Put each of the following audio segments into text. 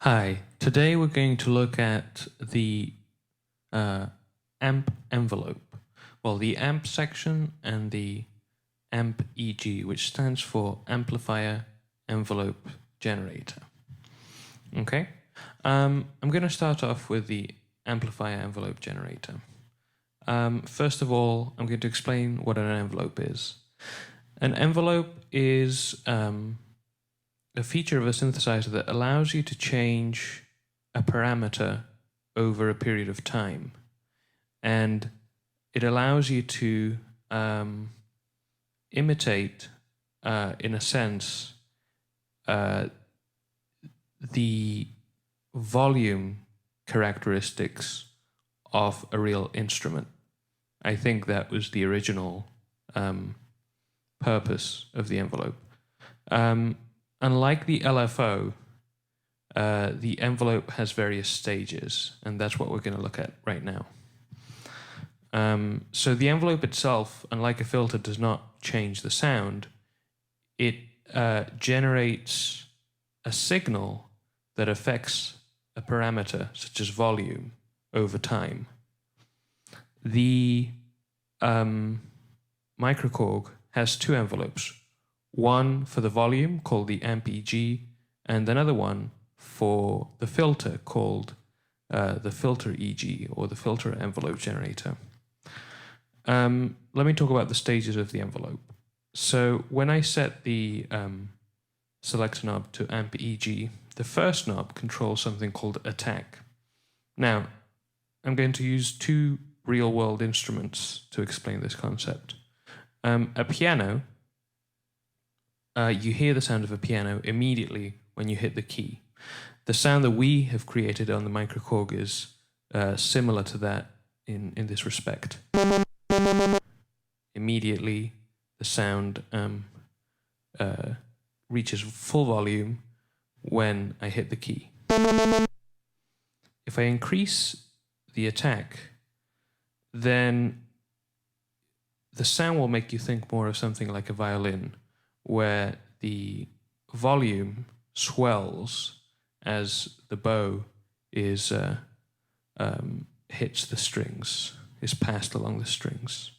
Hi, today we're going to look at the amp envelope. Well, the amp section and the amp EG, which stands for Amplifier Envelope Generator. Okay, I'm going to start off with the Amplifier Envelope Generator. First of all, I'm going to explain what an envelope is. An envelope is a feature of a synthesizer that allows you to change a parameter over a period of time. And it allows you to imitate, in a sense, the volume characteristics of a real instrument. I think that was the original purpose of the envelope. Unlike the LFO, the envelope has various stages, and that's what we're going to look at right now. So the envelope itself, unlike a filter, does not change the sound. It generates a signal that affects a parameter, such as volume, over time. The Microkorg has two envelopes. One for the volume, called the amp EG, and another one for the filter, called the filter EG, or the filter envelope generator. Let me talk about the stages of the envelope. So when I set the selector knob to amp EG, the first knob controls something called attack. Now, I'm going to use two real-world instruments to explain this concept. A piano, you hear the sound of a piano immediately when you hit the key. The sound that we have created on the Microkorg is similar to that in this respect. Immediately, the sound reaches full volume when I hit the key. If I increase the attack, then the sound will make you think more of something like a violin, where the volume swells as the bow is hits the strings, is passed along the strings.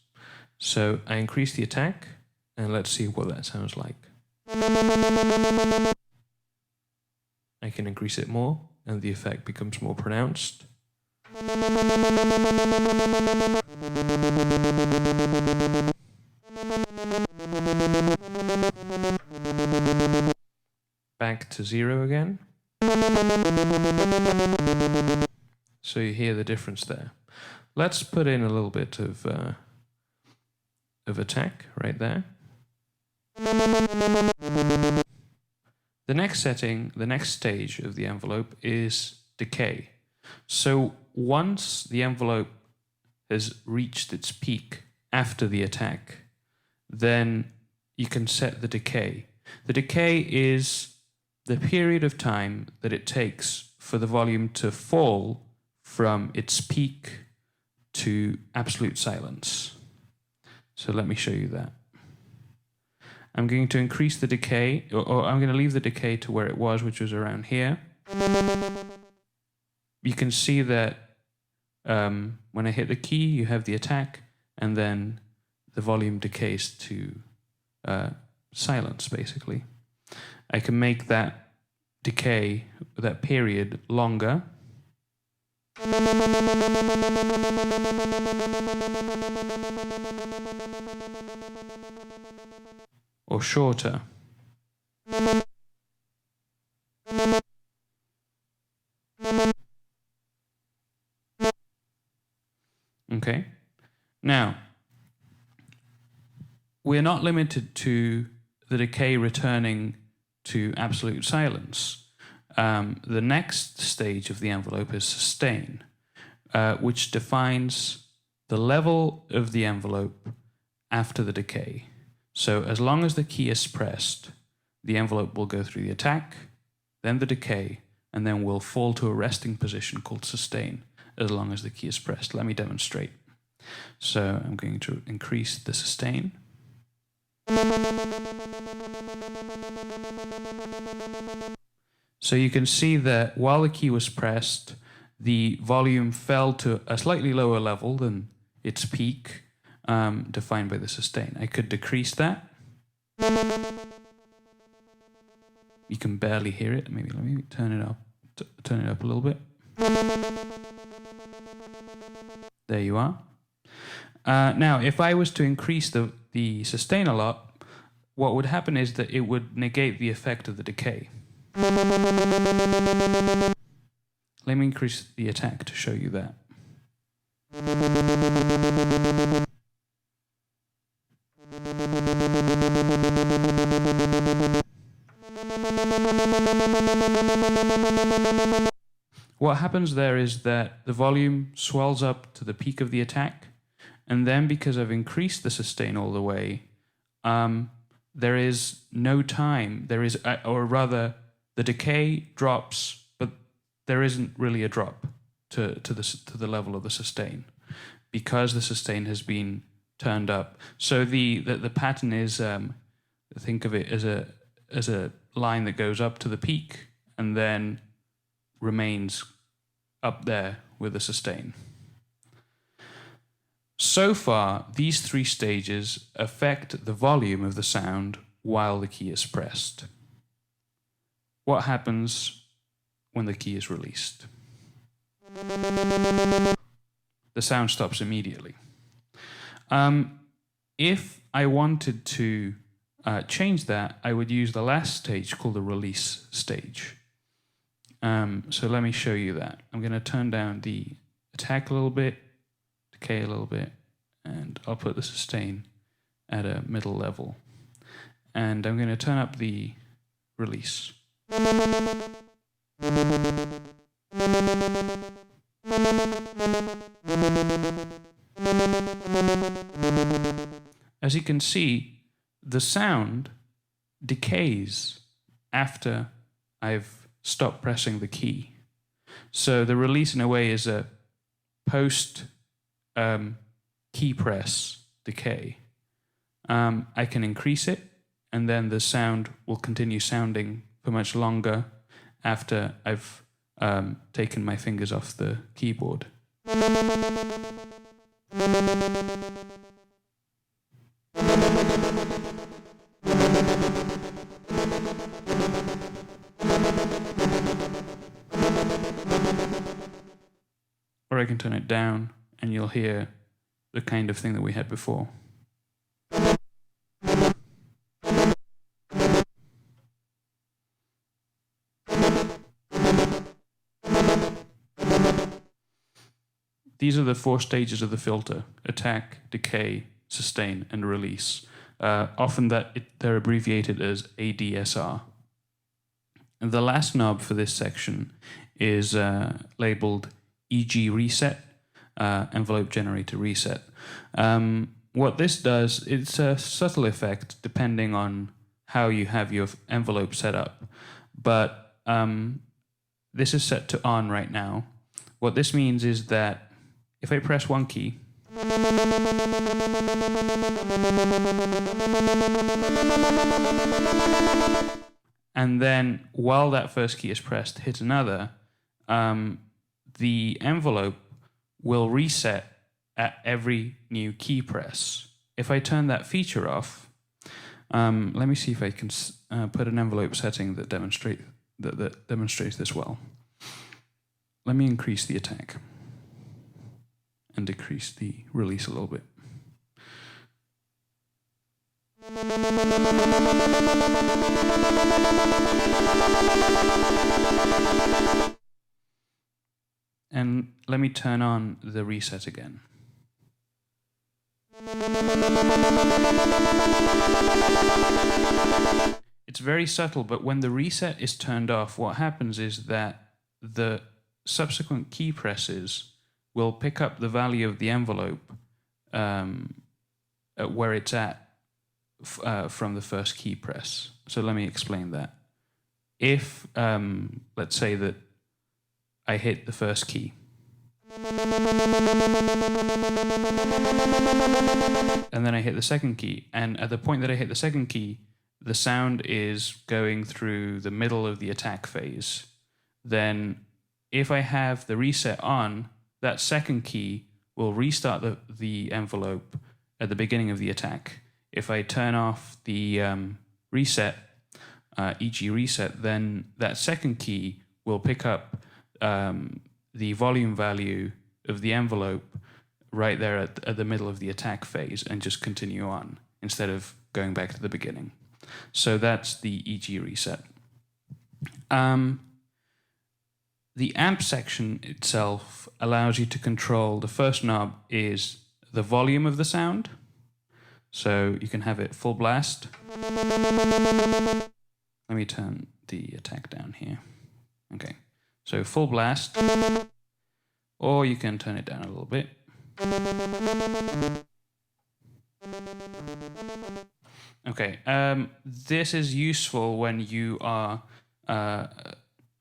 So I increase the attack, and let's see what that sounds like. I can increase it more, and the effect becomes more pronounced. Back to zero again. So you hear the difference there. Let's put in a little bit of attack right there. The next setting, the next stage of the envelope is decay. So once the envelope has reached its peak after the attack, then you can set the decay. The decay is the period of time that it takes for the volume to fall from its peak to absolute silence. So let me show you that. I'm going to increase the decay, or I'm going to leave the decay to where it was, which was around here. You can see that when I hit the key, you have the attack, and then the volume decays to silence, basically. I can make that decay, that period, longer. Or shorter. Okay. Now, we're not limited to the decay returning to absolute silence. The next stage of the envelope is sustain, which defines the level of the envelope after the decay. So as long as the key is pressed, the envelope will go through the attack, then the decay, and then will fall to a resting position called sustain, as long as the key is pressed. Let me demonstrate. So I'm going to increase the sustain. So you can see that while the key was pressed, the volume fell to a slightly lower level than its peak, defined by the sustain. I could decrease that. You can barely hear it. Maybe let me turn it up a little bit. There you are. Now, if I was to increase the sustain a lot, what would happen is that it would negate the effect of the decay. Let me increase the attack to show you that. What happens there is that the volume swells up to the peak of the attack, and then because I've increased the sustain all the way, there is no time. There is, or rather, the decay drops, but there isn't really a drop to the level of the sustain, because the sustain has been turned up. So the pattern is, think of it as a line that goes up to the peak and then remains up there with the sustain. So far, these three stages affect the volume of the sound while the key is pressed. What happens when the key is released? The sound stops immediately. If I wanted to change that, I would use the last stage called the release stage. So let me show you that. I'm going to turn down the attack a little bit, decay a little bit, and I'll put the sustain at a middle level. And I'm going to turn up the release. As you can see, the sound decays after I've stopped pressing the key. So the release in a way is a post key press decay. I can increase it, and then the sound will continue sounding for much longer after I've taken my fingers off the keyboard. Or I can turn it down and you'll hear the kind of thing that we had before. These are the four stages of the filter: attack, decay, sustain, and release. Often they're abbreviated as ADSR. And the last knob for this section is labeled EG reset, envelope generator reset. What this does, it's a subtle effect depending on how you have your envelope set up. But this is set to on right now. What this means is that if I press one key, and then while that first key is pressed, hit another, the envelope will reset at every new key press. If I turn that feature off, let me see if I can put an envelope setting that demonstrates this well. Let me increase the attack and decrease the release a little bit. And let me turn on the reset again. It's very subtle, but when the reset is turned off, what happens is that the subsequent key presses will pick up the value of the envelope at where it's at from the first key press. So let me explain that. If, let's say that I hit the first key, and then I hit the second key, and at the point that I hit the second key, the sound is going through the middle of the attack phase, then if I have the reset on, that second key will restart the envelope at the beginning of the attack. If I turn off the reset, e.g. reset, then that second key will pick up the volume value of the envelope right there at the middle of the attack phase and just continue on instead of going back to the beginning. So that's the e.g. reset. The amp section itself allows you to control, the first knob is the volume of the sound. So you can have it full blast. Let me turn the attack down here. Okay, so full blast, or you can turn it down a little bit. Okay, this is useful when you are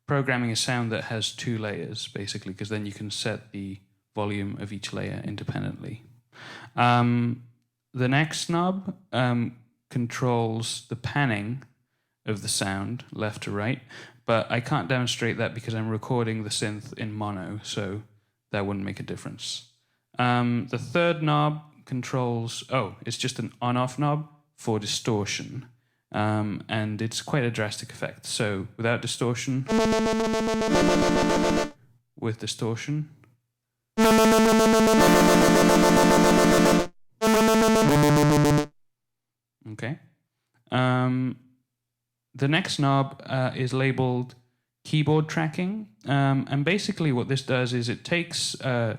programming a sound that has two layers, basically, because then you can set the volume of each layer independently. The next knob controls the panning of the sound, left to right, but I can't demonstrate that because I'm recording the synth in mono, so that wouldn't make a difference. The third knob controls, it's just an on-off knob for distortion, and it's quite a drastic effect. So without distortion, with distortion, okay. The next knob is labeled keyboard tracking, and basically what this does is it takes the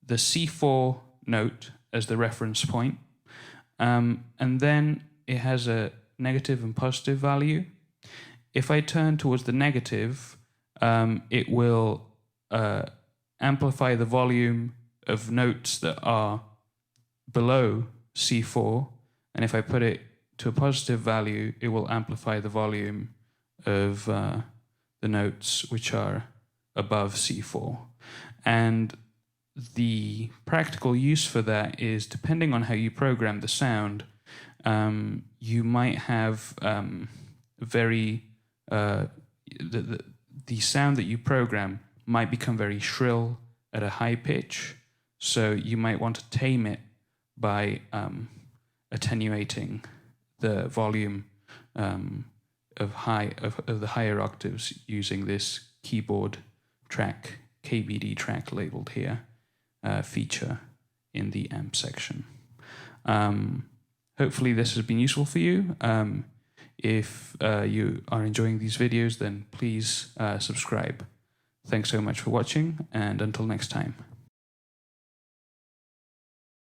C4 note as the reference point, and then it has a negative and positive value. If I turn towards the negative, it will amplify the volume of notes that are below C4, and if I put it to a positive value, it will amplify the volume of the notes which are above C4. And the practical use for that is, depending on how you program the sound, you might have the sound that you program might become very shrill at a high pitch, so you might want to tame it by attenuating the volume of the higher octaves using this keyboard track, KBD track labeled here, feature in the amp section. Hopefully this has been useful for you. If you are enjoying these videos, then please subscribe. Thanks so much for watching, and until next time.